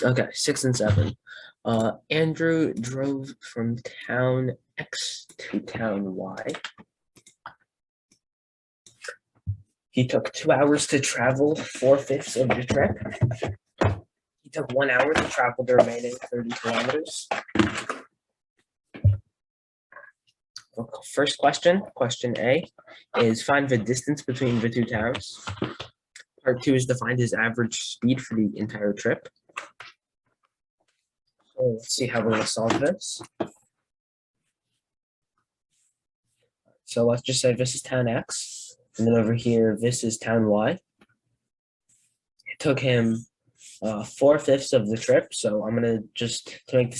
Okay, 6 and 7. Andrew drove from town X to town Y. He took 2 hours to travel 4/5 of the trip. He took 1 hour to travel the remaining 30 kilometers. First question A, is find the distance between the two towns. Part 2 is to find his average speed for the entire trip. So let's see how we're going to solve this. So let's just say this is town X, and then over here, this is town Y. It took him 4/5 of the trip, so I'm gonna just to make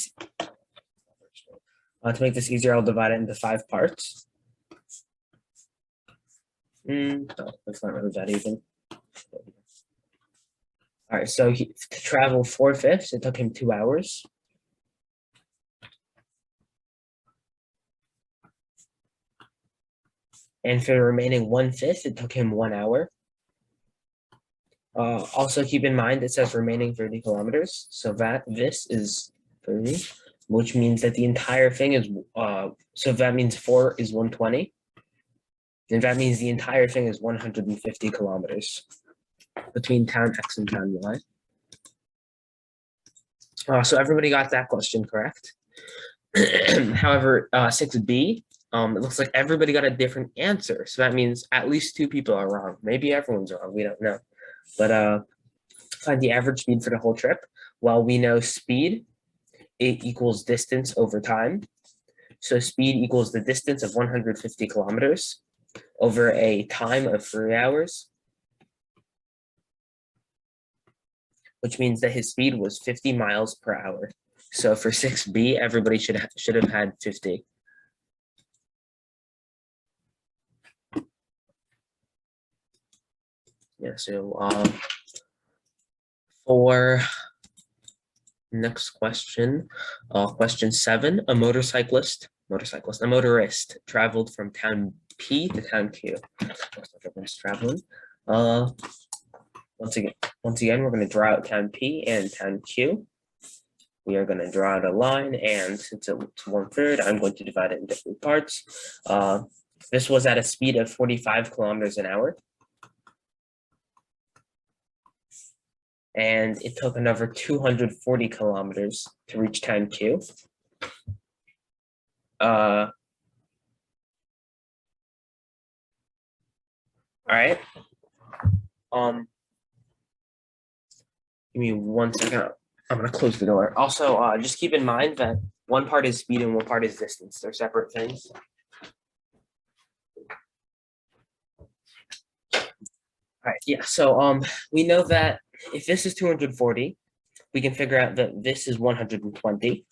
this easier, I'll divide it into 5 parts. No, that's not really that even. All right, so to travel 4/5, it took him 2 hours. And for the remaining 1/5, it took him 1 hour. Also keep in mind, it says remaining 30 kilometers. So this is 30, which means that the entire thing is, so that means 4 is 120. And that means the entire thing is 150 kilometers between town X and town Y. So everybody got that question correct. However, 6B, it looks like everybody got a different answer. So that means at least 2 people are wrong. Maybe everyone's wrong. We don't know. But find the average speed for the whole trip. Well, we know speed, it equals distance over time. So speed equals the distance of 150 kilometers over a time of 3 hours, which means that his speed was 50 miles per hour. So for 6B, everybody should have had 50. Yeah, so for next question, question 7, a motorist traveled from town P to town Q. Traveling. Once again, we're going to draw out town P and town Q. We are going to draw out a line, and since it's 1/3, I'm going to divide it into 3 parts. This was at a speed of 45 kilometers an hour. And it took another 240 kilometers to reach town Q. All right. Give me 1 second. I'm gonna close the door. Also, just keep in mind that one part is speed and one part is distance. They're separate things. All right, yeah, so we know that if this is 240, we can figure out that this is 120.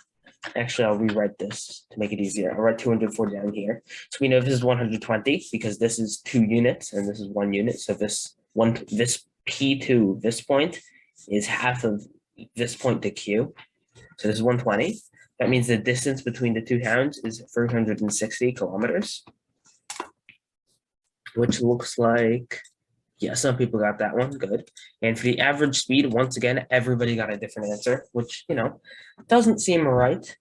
Actually, I'll rewrite this to make it easier. I'll write 240 down here. So we know this is 120 because this is 2 units and this is 1 unit. So this P to this point is half of this point to Q. So this is 120. That means the distance between the 2 towns is 360 kilometers, which looks like, yeah, some people got that one, good. And for the average speed, once again, everybody got a different answer, which, doesn't seem right.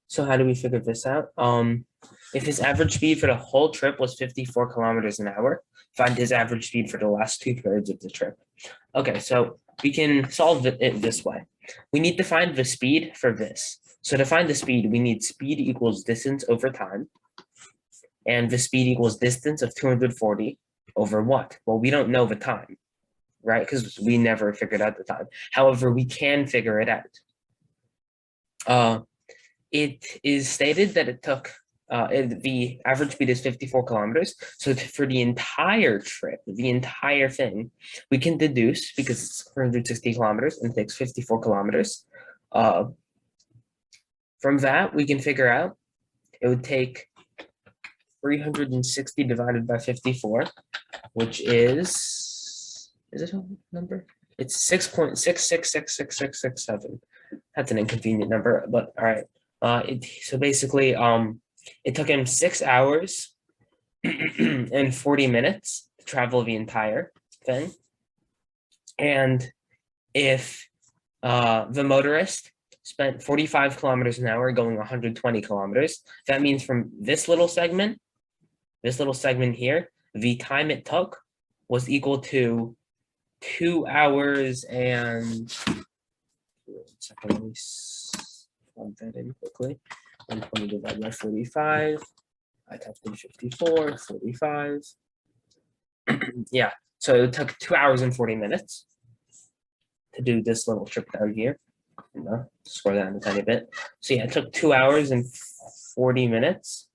So how do we figure this out? If his average speed for the whole trip was 54 kilometers an hour, find his average speed for the last 2/3 of the trip. Okay, so we can solve it this way. We need to find the speed for this. So to find the speed, we need speed equals distance over time. And the speed equals distance of 240 over what? Well, we don't know the time, right? Because we never figured out the time. However, we can figure it out. It is stated that it took, the average speed is 54 kilometers. So for the entire trip, the entire thing, we can deduce, because it's 160 kilometers and it takes 54 kilometers. From that, we can figure out it would take 360 divided by 54, which is it a number? It's 6.6666667. That's an inconvenient number, but all right. So basically, it took him 6 hours and 40 minutes to travel the entire thing. And if the motorist spent 45 kilometers an hour going 120 kilometers, that means from this little segment here, the time it took was equal to 2 hours and second, let me plug that in quickly. 120 divided by 45. I typed in 54, 45. Yeah, so it took 2 hours and 40 minutes to do this little trip down here. Scroll down a tiny bit. So yeah, it took 2 hours and 40 minutes.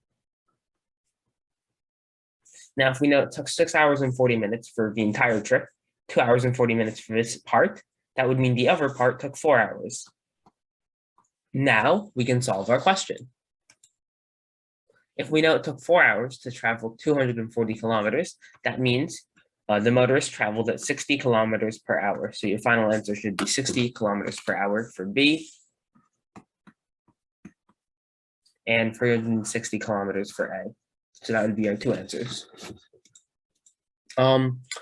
Now, if we know it took 6 hours and 40 minutes for the entire trip, 2 hours and 40 minutes for this part, that would mean the other part took 4 hours. Now we can solve our question. If we know it took 4 hours to travel 240 kilometers, that means the motorist traveled at 60 kilometers per hour. So your final answer should be 60 kilometers per hour for B, and 360 kilometers for A. So that would be our two answers.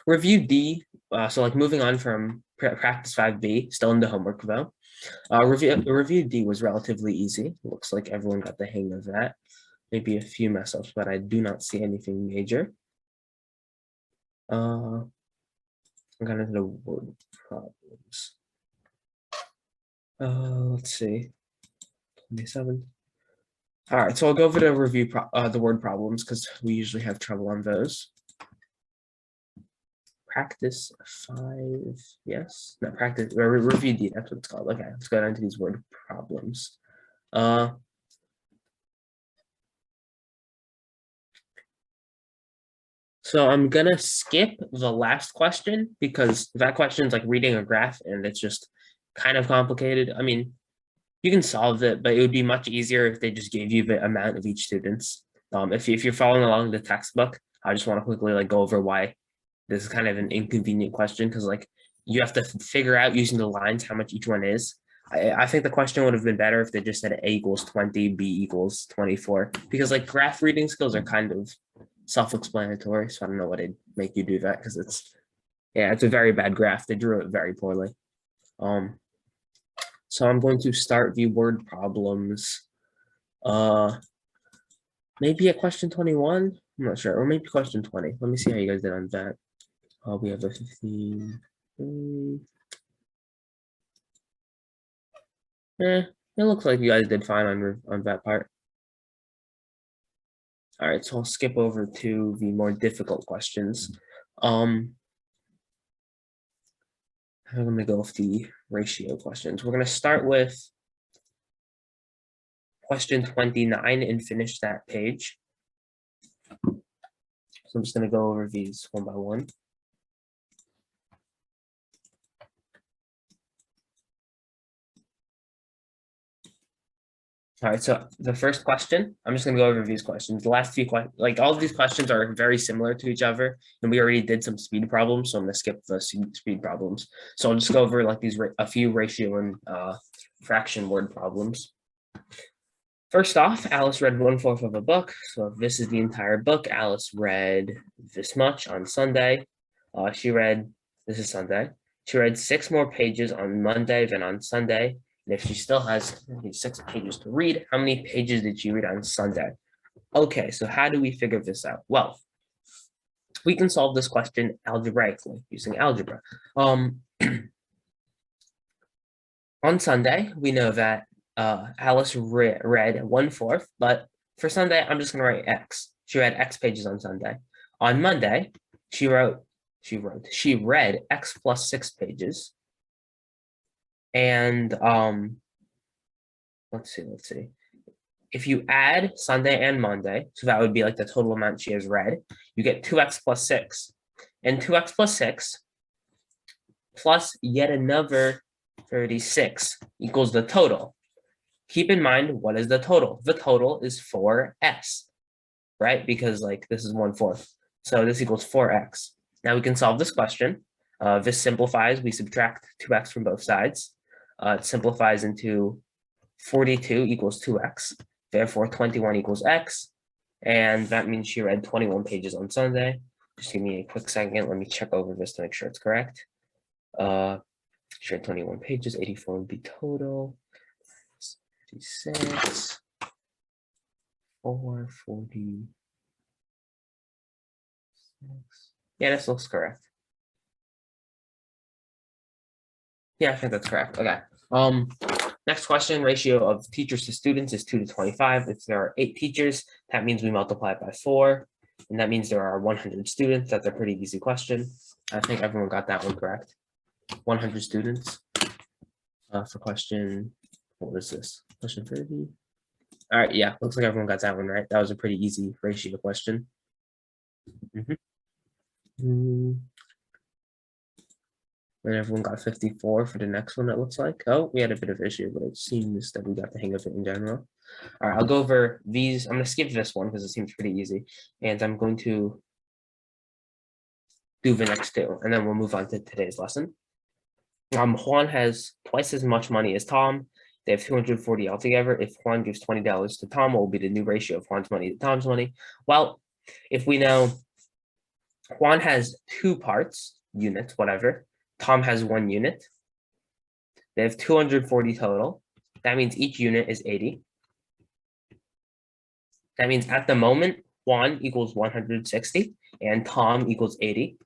Review D. So like moving on from practice 5B, still in the homework though. Review D was relatively easy. Looks like everyone got the hang of that. Maybe a few mess ups, but I do not see anything major. I'm gonna do the word problems. Let's see. 27. All right, so I'll go over to review the word problems because we usually have trouble on those. Practice 5, yes. No, practice, review D, that's what it's called. Okay, let's go down to these word problems. So I'm gonna skip the last question because that question is like reading a graph and it's just kind of complicated. I mean, you can solve it, but it would be much easier if they just gave you the amount of each student's. If you're following along the textbook, I just want to quickly like go over why this is kind of an inconvenient question because like you have to figure out using the lines how much each one is. I think the question would have been better if they just said A equals 20, B equals 24, because like graph reading skills are kind of self-explanatory. So I don't know what I'd make you do that because it's a very bad graph. They drew it very poorly. So I'm going to start the word problems. Maybe at question 21. I'm not sure, or maybe question 20. Let me see how you guys did on that. We have a 15. It looks like you guys did fine on that part. All right, so I'll skip over to the more difficult questions. I'm going to go with the ratio questions. We're going to start with question 29 and finish that page. So I'm just going to go over these one by one. All right, so the first question, I'm just going to go over these questions. The last few questions, like all of these questions are very similar to each other, and we already did some speed problems, so I'm going to skip the speed problems. So I'll just go over like a few ratio and fraction word problems. First off, Alice read 1/4 of a book. So if this is the entire book, Alice read this much on Sunday. This is Sunday. She read 6 more pages on Monday than on Sunday. And if she still has 6 pages to read, how many pages did she read on Sunday? Okay, so how do we figure this out? Well, we can solve this question algebraically using algebra. On Sunday, we know that Alice read 1/4, but for Sunday, I'm just going to write X. She read X pages on Sunday. On Monday, she read X plus 6 pages. And let's see. If you add Sunday and Monday, so that would be like the total amount she has read, you get 2x plus 6. And 2x plus 6 plus yet another 36 equals the total. Keep in mind, what is the total? The total is 4s, right? Because like this is 1/4. So this equals 4x. Now we can solve this question. This simplifies, we subtract 2x from both sides. It simplifies into 42 equals 2x. Therefore, 21 equals x. And that means she read 21 pages on Sunday. Just give me a quick second. Let me check over this to make sure it's correct. Sure, 21 pages, 84 would be total. 56, 446. Yeah, this looks correct. Yeah, I think that's correct. Okay. Next question, ratio of teachers to students is 2 to 25. If there are 8 teachers, that means we multiply it by 4. And that means there are 100 students. That's a pretty easy question. I think everyone got that one correct. 100 students. For question, what was this? Question 30. All right, yeah, looks like everyone got that one right. That was a pretty easy ratio question. And everyone got 54 for the next one, it looks like. Oh, we had a bit of issue, but it seems that we got the hang of it in general. All right, I'll go over these. I'm going to skip this one because it seems pretty easy. And I'm going to do the next two, and then we'll move on to today's lesson. Juan has twice as much money as Tom. They have 240 altogether. If Juan gives $20 to Tom, what will be the new ratio of Juan's money to Tom's money? Well, if we know Juan has 2 parts, units, whatever. Tom has 1 unit. They have 240 total. That means each unit is 80. That means at the moment, Juan equals 160 and Tom equals 80,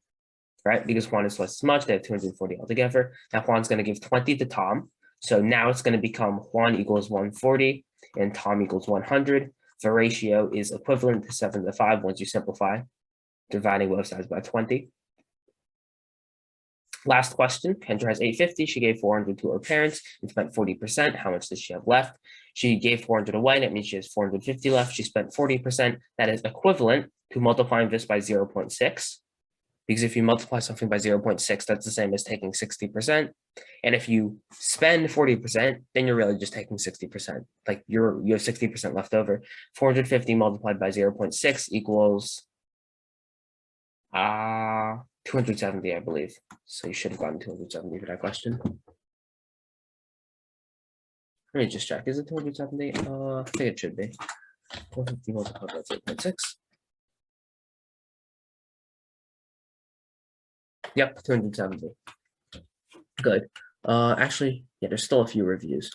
right? Because Juan is twice as much, they have 240 altogether. Now Juan's going to give 20 to Tom. So now it's going to become Juan equals 140 and Tom equals 100. The ratio is equivalent to 7 to 5 once you simplify, dividing both sides by 20. Last question, Kendra has 850. She gave 400 to her parents and spent 40%. How much does she have left? She gave 400 away. That means she has 450 left. She spent 40%. That is equivalent to multiplying this by 0.6. Because if you multiply something by 0.6, that's the same as taking 60%. And if you spend 40%, then you're really just taking 60%. Like you have 60% left over. 450 multiplied by 0.6 equals 270, I believe. So you should have gotten 270 for that question. Let me just check. Is it 270? I think it should be. 450 multiplied by 0.6. Yep, 270. Good. Actually, yeah, there's still a few reviews.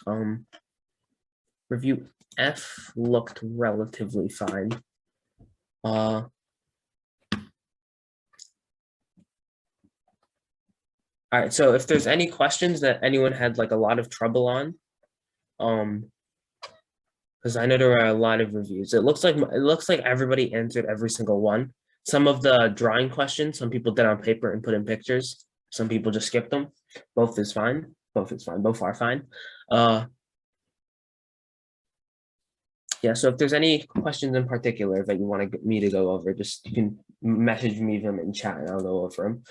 Review F looked relatively fine. All right, so if there's any questions that anyone had like a lot of trouble on, because I know there are a lot of reviews. It looks like everybody answered every single one. Some of the drawing questions, some people did on paper and put in pictures. Some people just skipped them. Both is fine. Both is fine. Both are fine. Yeah, so if there's any questions in particular that you want me to go over, just you can message me them in chat and I'll go over them.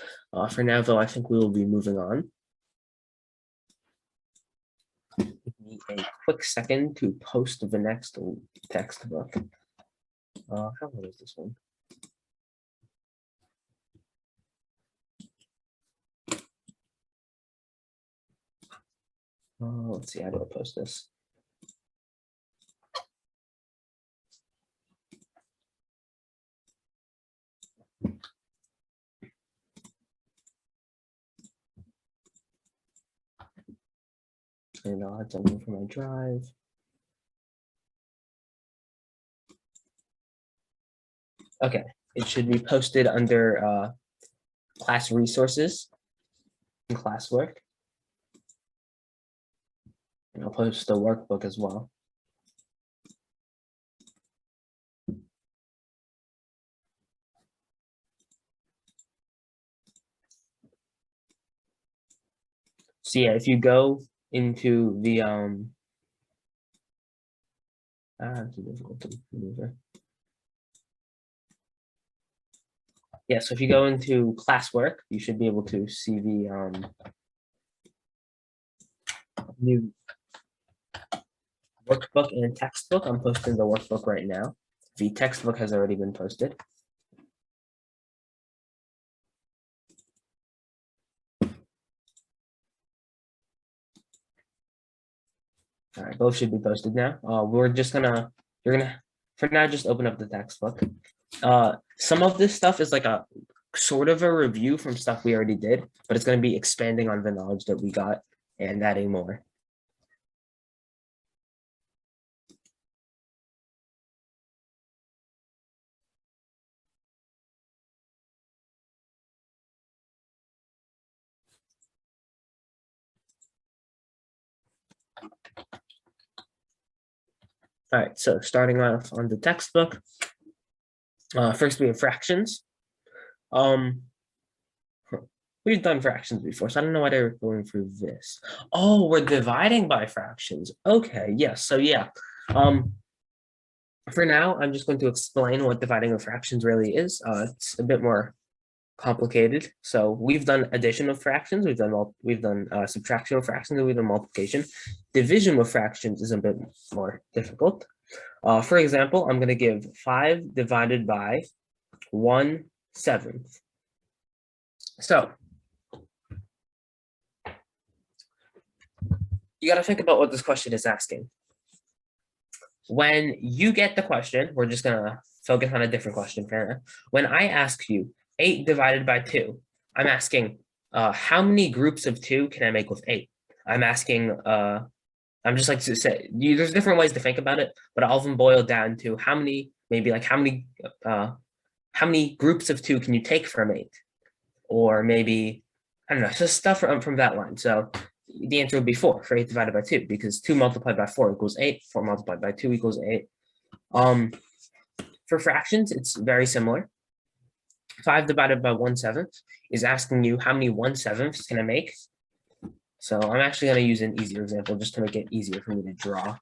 For now, though, I think we will be moving on. Give me a quick second to post the next textbook. How long is this one? Let's see, how do I post this? And I'll have something for my drive. Okay, it should be posted under class resources and classwork. And I'll post the workbook as well. So yeah, if you go into the it's difficult to maneuver. Yeah, so if you go into classwork, you should be able to see the new workbook and textbook. I'm posting the workbook right now. The textbook has already been posted. All right, both should be posted now. You're gonna, for now, just open up the textbook. Some of this stuff is like sort of a review from stuff we already did, but it's going to be expanding on the knowledge that we got and adding more. All right, so starting off on the textbook, first we have fractions. We've done fractions before, so I don't know why they're going through this. Oh, we're dividing by fractions. Okay, yes, so yeah. For now, I'm just going to explain what dividing by fractions really is. It's a bit more complicated. So we've done addition of fractions, we've done subtraction of fractions, and we've done multiplication. Division of fractions is a bit more difficult. For example, I'm going to give 5 divided by 1/7. So you got to think about what this question is asking. When you get the question, we're just going to focus on a different question for now. When I ask you 8 divided by 2, I'm asking how many groups of 2 can I make with 8? I'm asking, I'm just like to say, there's different ways to think about it, but all of them boil down to how many, maybe like how many groups of 2 can you take from 8? Or maybe, I don't know, just stuff from that line. So the answer would be 4 for 8 divided by 2, because 2 multiplied by 4 equals 8, 4 multiplied by 2 equals 8. For fractions, it's very similar. 5 divided by 1/7 is asking you how many 1/7 can I make. So I'm actually going to use an easier example just to make it easier for me to draw.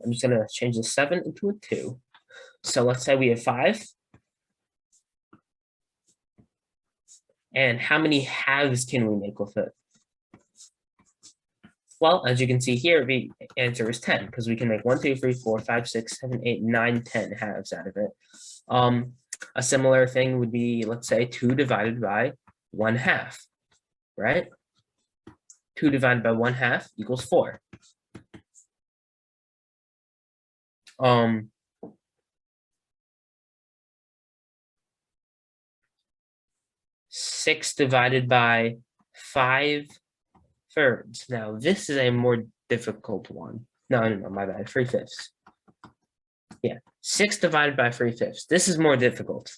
I'm just going to change the 7 into a 2. So let's say we have 5. And how many halves can we make with it? Well, as you can see here, the answer is 10, because we can make 1, 2, 3, 4, 5, 6, 7, 8, 9, 10 halves out of it. A similar thing would be, let's say, 2 divided by 1/2, right? 2 divided by 1/2 equals 4. 6 divided by 5/3. Now, this is a more difficult one. No, my bad, 3/5. Yeah, 6 divided by 3/5. This is more difficult.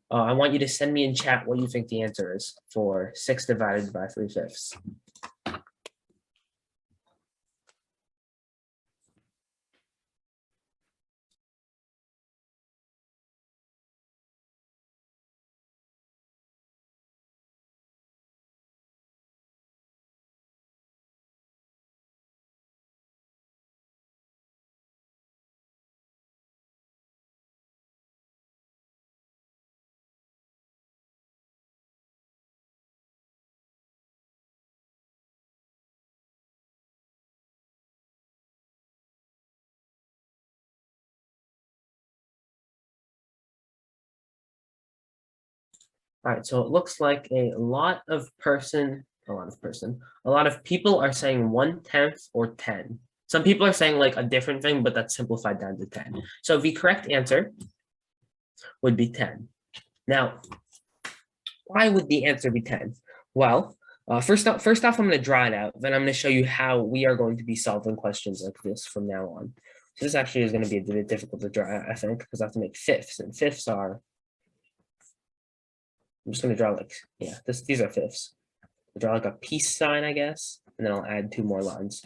I want you to send me in chat what you think the answer is for 6 divided by 3/5. All right, so it looks like a lot of people are saying 1/10 or 10. Some people are saying like a different thing, but that's simplified down to 10. So the correct answer would be 10. Now, why would the answer be 10? Well, first off, I'm going to draw it out. Then I'm going to show you how we are going to be solving questions like this from now on. So this actually is going to be a bit difficult to draw out, I think, because I have to make fifths, and fifths are, I'm just going to draw like, yeah, these are fifths. I'll draw like a peace sign, I guess, and then I'll add 2 more lines.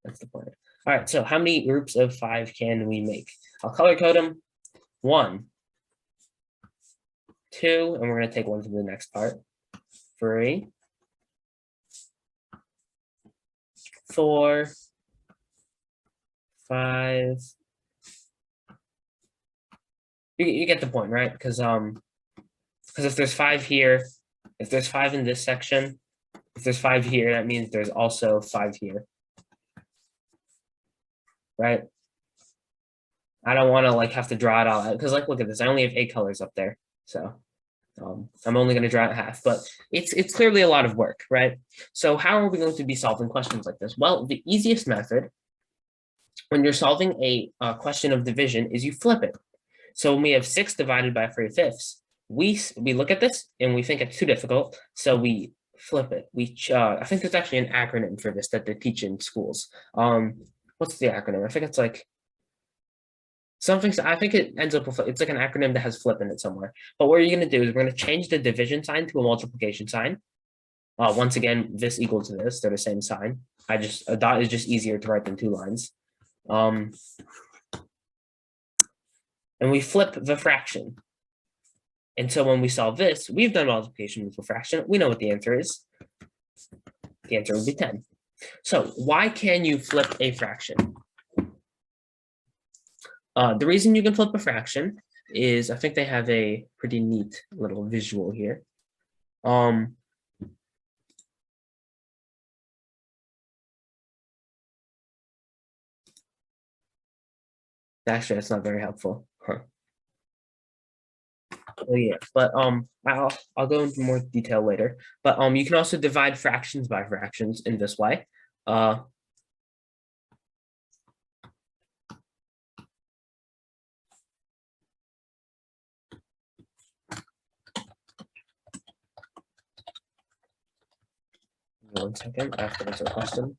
That's the point. All right, so how many groups of 5 can we make? I'll color code them. 1, 2, and we're going to take 1 to the next part. 3, 4, 5. You get the point, right? Because if there's 5 here, if there's 5 in this section, if there's 5 here, that means there's also 5 here, right? I don't want to like have to draw it all out because like look at this, I only have 8 colors up there, so I'm only going to draw it half, but it's clearly a lot of work, right? So how are we going to be solving questions like this? Well, the easiest method when you're solving a question of division is you flip it. So when we have 6 divided by 3/5, we look at this and we think it's too difficult, so we flip it. I think there's actually an acronym for this that they teach in schools. What's the acronym? I think it's like something. I think it ends up with, it's like an acronym that has flip in it somewhere. But what you're going to do is we're going to change the division sign to a multiplication sign. Once again, this equals to this. They're the same sign. A dot is just easier to write than 2 lines. And we flip the fraction. And so when we solve this, we've done multiplication with a fraction. We know what the answer is. The answer would be 10. So why can you flip a fraction? The reason you can flip a fraction is, I think they have a pretty neat little visual here. Actually, that's not very helpful. Huh. Oh yeah, but I'll go into more detail later. But you can also divide fractions by fractions in this way. One second, I have to answer a question.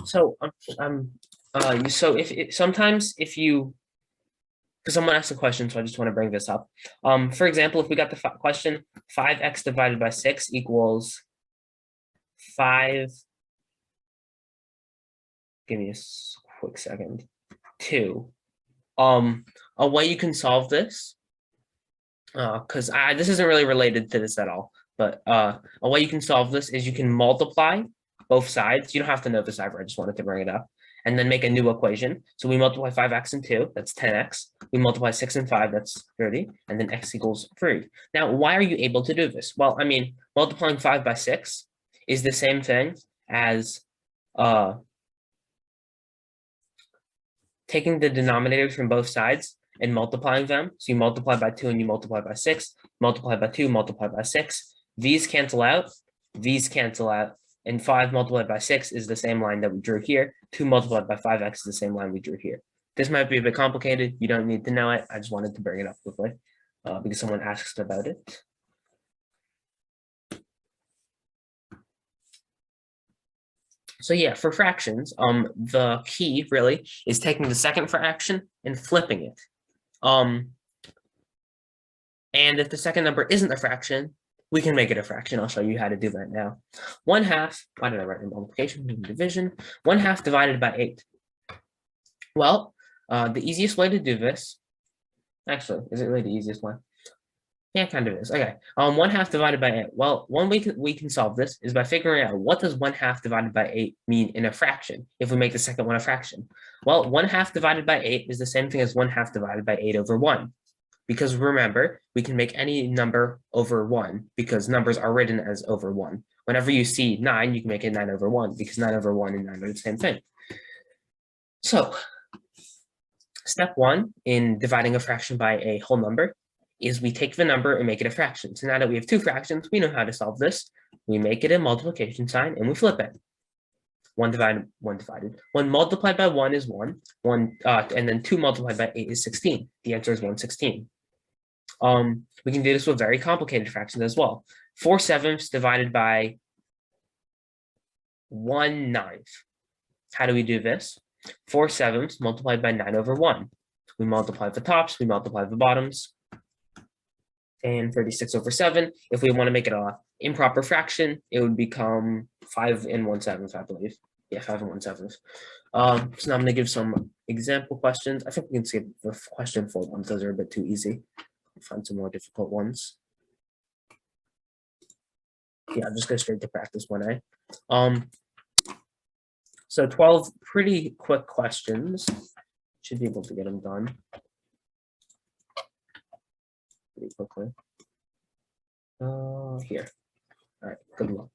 So sometimes if you, because someone asked a question, so I just want to bring this up. For example, if we got the question 5x divided by 6 equals 5. Give me a quick second. 2. A way you can solve this, because this isn't really related to this at all, but a way you can solve this is you can multiply both sides. You don't have to know this ever. I just wanted to bring it up. And then make a new equation. So we multiply 5x and 2, that's 10x. We multiply 6 and 5, that's 30. And then x equals 3. Now, why are you able to do this? Well, I mean, multiplying 5 by 6 is the same thing as taking the denominators from both sides and multiplying them. So you multiply by 2 and you multiply by 6, multiply by 2, multiply by 6. These cancel out, and 5 multiplied by 6 is the same line that we drew here. 2 multiplied by 5x is the same line we drew here. This might be a bit complicated. You don't need to know it. I just wanted to bring it up quickly because someone asked about it. So yeah, for fractions, the key really is taking the second fraction and flipping it. And if the second number isn't a fraction, we can make it a fraction. I'll show you how to do that now. 1/2, why did I write in multiplication? Division. 1/2 divided by 8. Well, the easiest way to do this, actually, is it really the easiest way? Yeah, kind of is. Okay. 1/2 divided by 8. Well, one way we can solve this is by figuring out what does 1/2 divided by 8 mean in a fraction if we make the second one a fraction. Well, 1/2 divided by 8 is the same thing as 1/2 divided by 8 over 1. Because remember, we can make any number over 1 because numbers are written as over 1. Whenever you see 9, you can make it 9 over 1 because 9 over 1 and 9 are the same thing. So, step 1 in dividing a fraction by a whole number is we take the number and make it a fraction. So now that we have 2 fractions, we know how to solve this. We make it a multiplication sign and we flip it. 1 divided, 1 divided. 1 multiplied by 1 is 1. And then 2 multiplied by 8 is 16. The answer is 1/16. We can do this with very complicated fractions as well. 4/7 divided by 1/9. How do we do this? 4/7 multiplied by 9 over 1. We multiply the tops, we multiply the bottoms. And 36 over 7. If we want to make it an improper fraction, it would become 5 and 1/7, I believe. Yeah, 5 and 1/7. So now I'm going to give some example questions. I think we can skip the question 4 ones. Those are a bit too easy. I'll find some more difficult ones. Yeah, I'll just go straight to practice 1A. So 12 pretty quick questions. Should be able to get them done pretty quickly. Here. All right, good luck.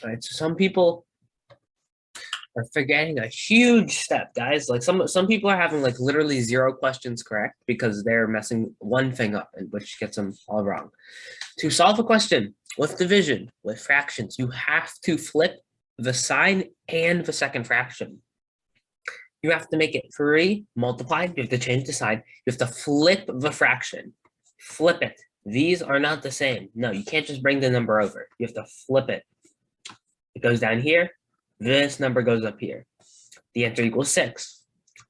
All right, so some people are forgetting a huge step, guys. Like some people are having like literally 0 questions correct because they're messing one thing up, and which gets them all wrong. To solve a question with division, with fractions, you have to flip the sign and the second fraction. You have to make it 3 multiplied. You have to change the sign. You have to flip the fraction. Flip it. These are not the same. No, you can't just bring the number over. You have to flip it. It goes down here. This number goes up here. The answer equals 6.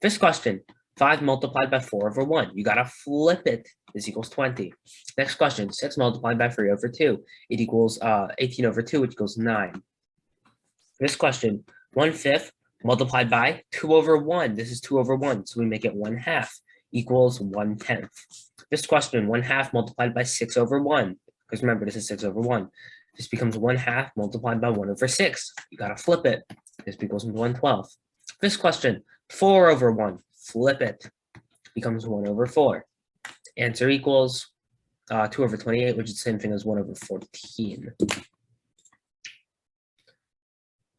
This question, 5 multiplied by 4 over 1. You got to flip it. This equals 20. Next question, 6 multiplied by 3 over 2. It equals 18 over 2, which equals 9. This question, 1/5 multiplied by 2 over 1. This is 2 over 1, so we make it 1/2 equals 1/10. This question, 1/2 multiplied by 6 over 1. Because remember, this is 6 over 1. This becomes 1/2 multiplied by 1 over 6. You got to flip it. This equals 1/12. This question, 4 over 1. Flip it. Becomes 1 over 4. Answer equals 2 over 28, which is the same thing as 1 over 14.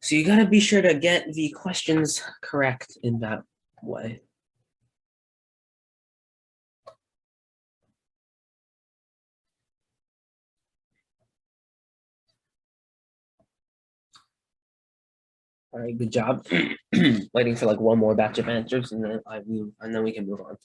So you got to be sure to get the questions correct in that way. All right, good job. Waiting for like one more batch of answers, and then we can move on.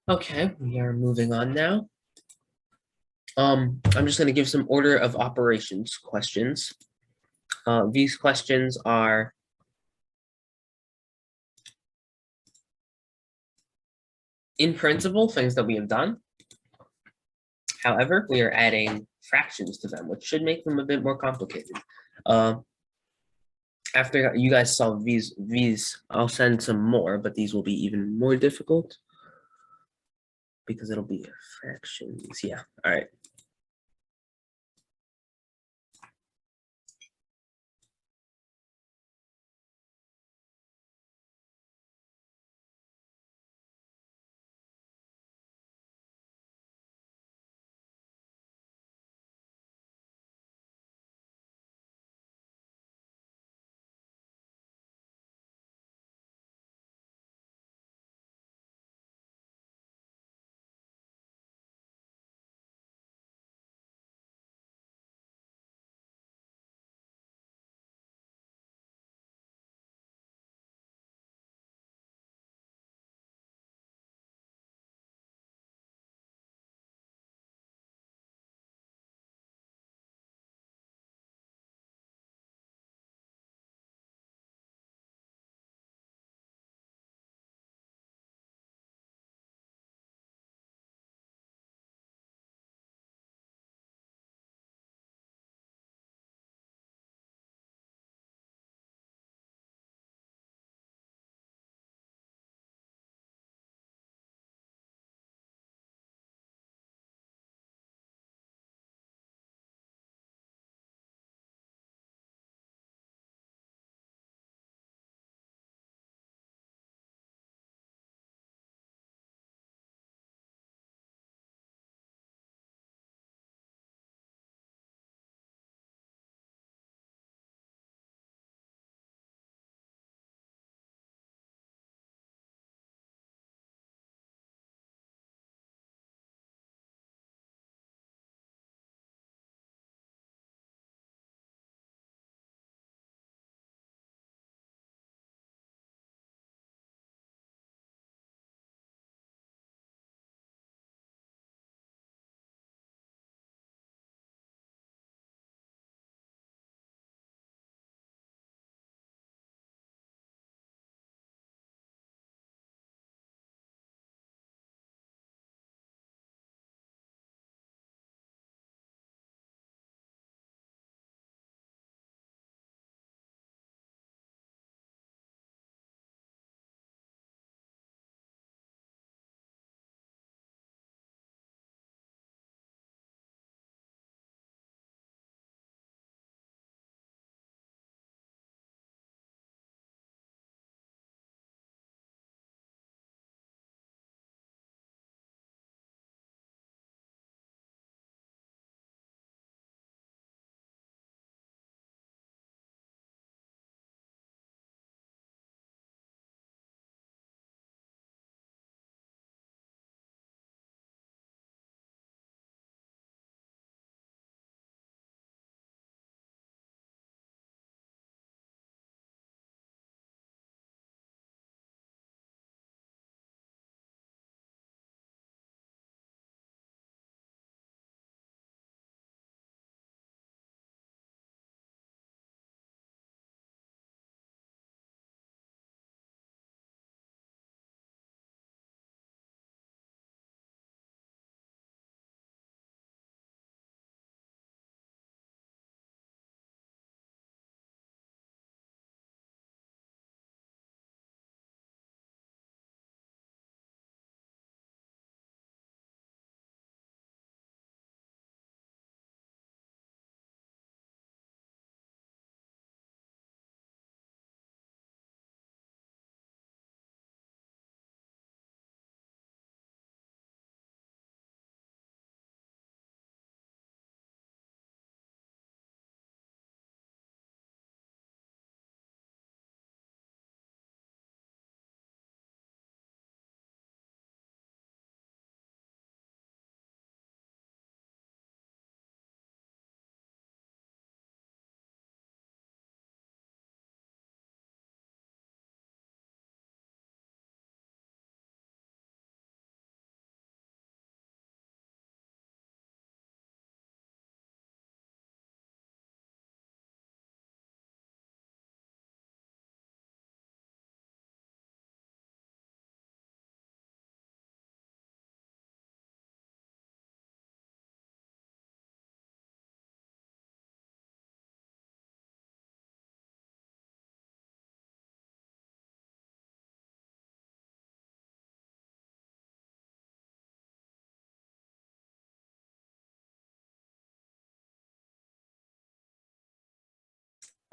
Okay, we are moving on now. I'm just going to give some order of operations questions. These questions are in principle things that we have done. However, we are adding fractions to them, which should make them a bit more complicated. After you guys solve these, I'll send some more, but these will be even more difficult because it'll be fractions. Yeah, all right.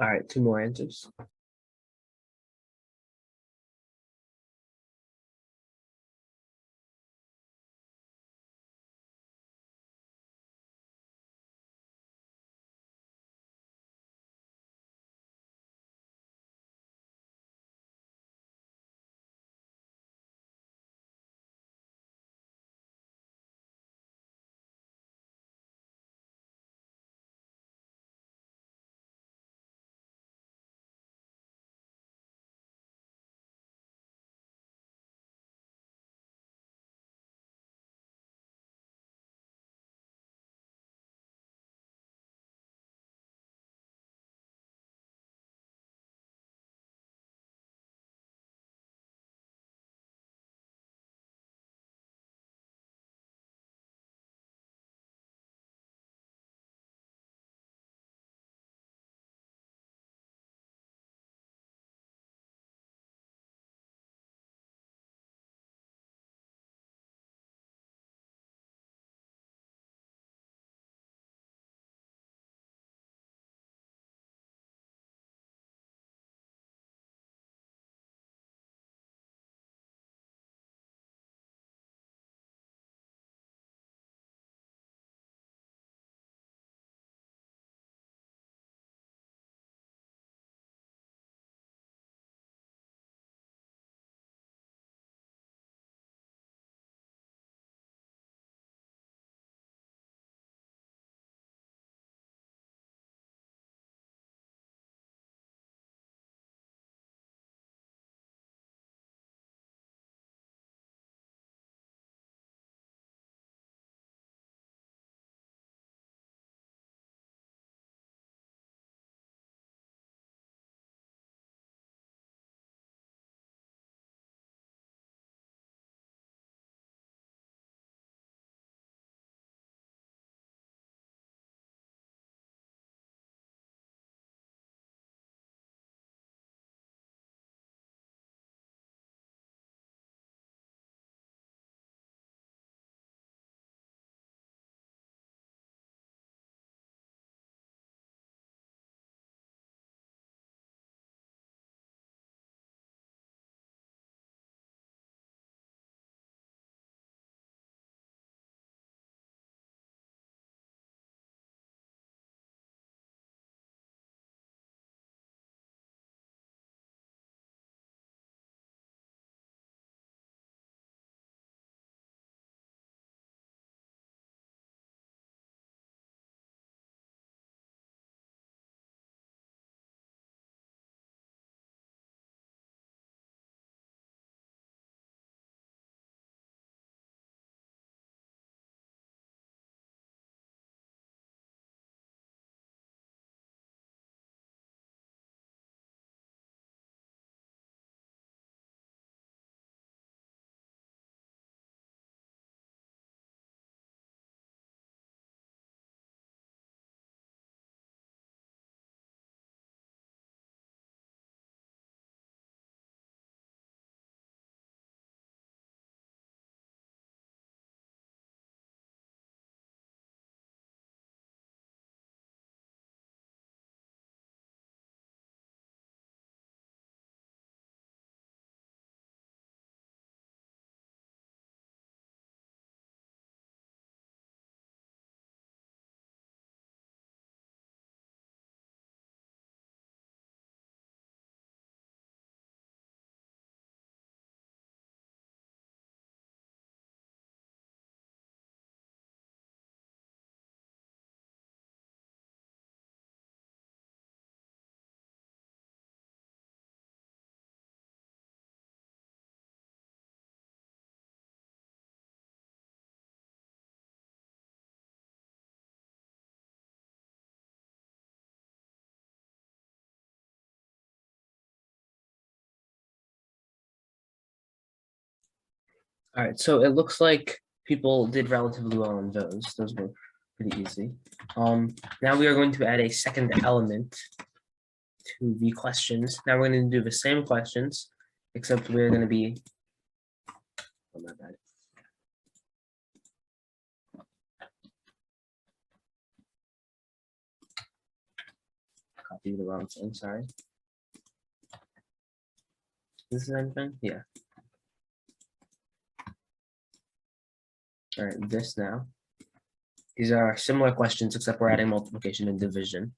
All right, two more answers. All right, so it looks like people did relatively well on those. Those were pretty easy. Now we are going to add a second element to the questions. Now we're going to do the same questions, except we're going to be, oh my bad. copy the wrong thing, sorry. This is anything? Yeah. All right, this now. These are similar questions, except we're adding multiplication and division.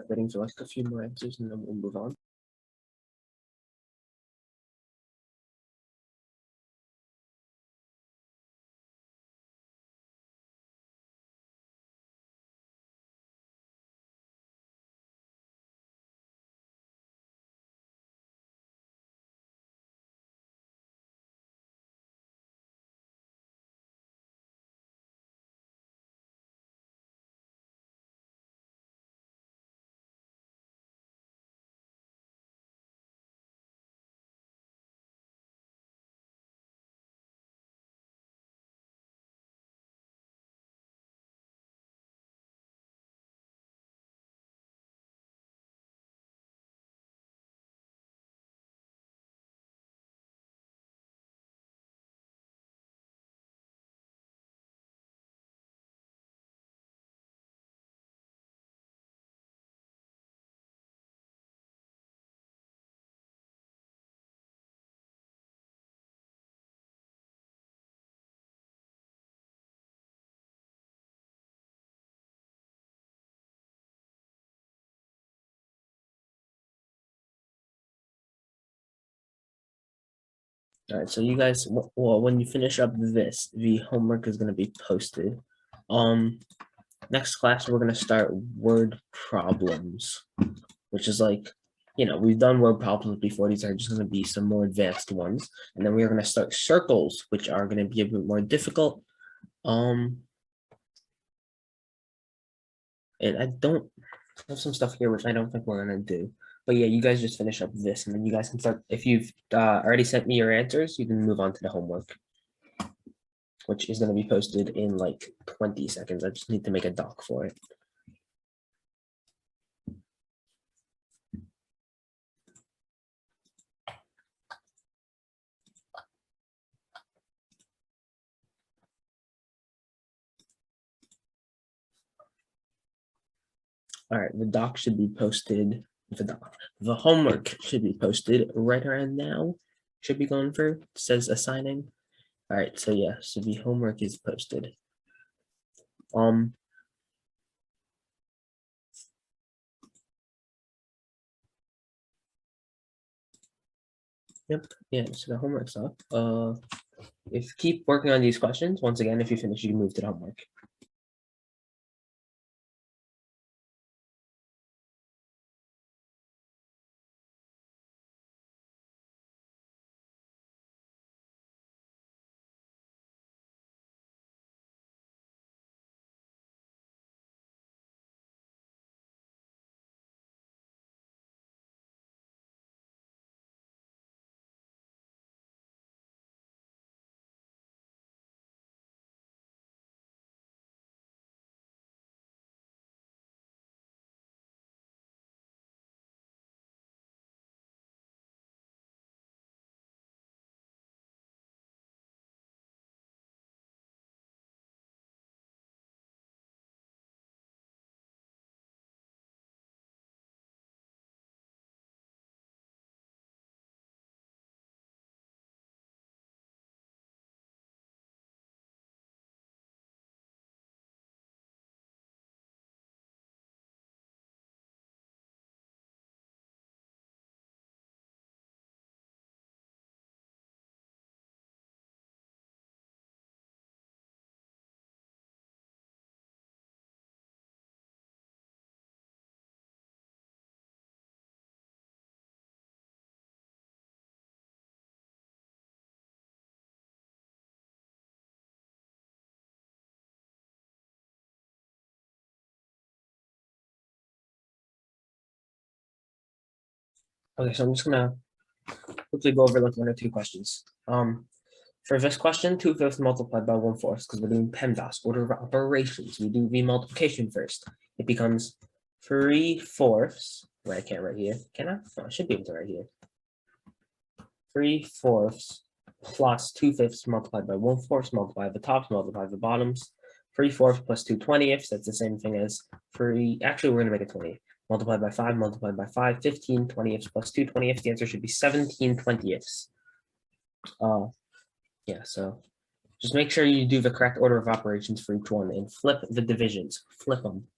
Waiting for like a few more answers and then we'll move on. All right, so you guys, well, when you finish up this, the homework is going to be posted. Next class, we're going to start word problems, which is like, we've done word problems before. These are just going to be some more advanced ones. And then we're going to start circles, which are going to be a bit more difficult. And I don't have some stuff here, which I don't think we're going to do. But yeah, you guys just finish up this, and then you guys can start. If you've already sent me your answers, you can move on to the homework, which is going to be posted in like 20 seconds. I just need to make a doc for it. All right, the doc should be posted. The homework should be posted right around now. Should be going through. It says assigning. All right, so yeah, so the homework is posted. Yep, yeah, so the homework's up. If keep working on these questions, once again, if you finish, you can move to the homework. Okay, so I'm just gonna quickly go over like 1 or 2 questions. For this question, 2/5 multiplied by 1/4, because we're doing PEMDAS, order of operations. We do remultiplication first. It becomes 3/4. Wait, I can't write here. Can I? No, I should be able to write here. 3/4 plus 2/5 multiplied by 1/4 multiplied the tops, multiplied the bottoms. 3/4 plus 2/20. That's the same thing as 3. Actually, we're gonna make it 20. Multiplied by 5, multiplied by 5, 15/20 plus 2/20. The answer should be 17/20. Yeah, so just make sure you do the correct order of operations for each one and flip the divisions. Flip them.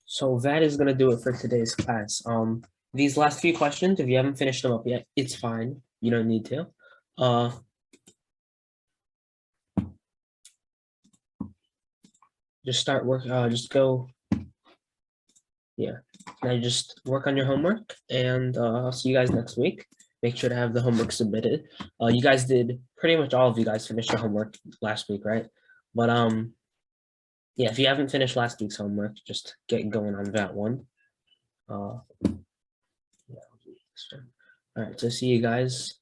So that is gonna do it for today's class. These last few questions, if you haven't finished them up yet, it's fine. You don't need to. Just start work. Just go. Yeah. Now just work on your homework, and I'll see you guys next week. Make sure to have the homework submitted. You guys did pretty much all of you guys finished your homework last week, right? But yeah, if you haven't finished last week's homework, just get going on that one. Yeah, all right, so see you guys.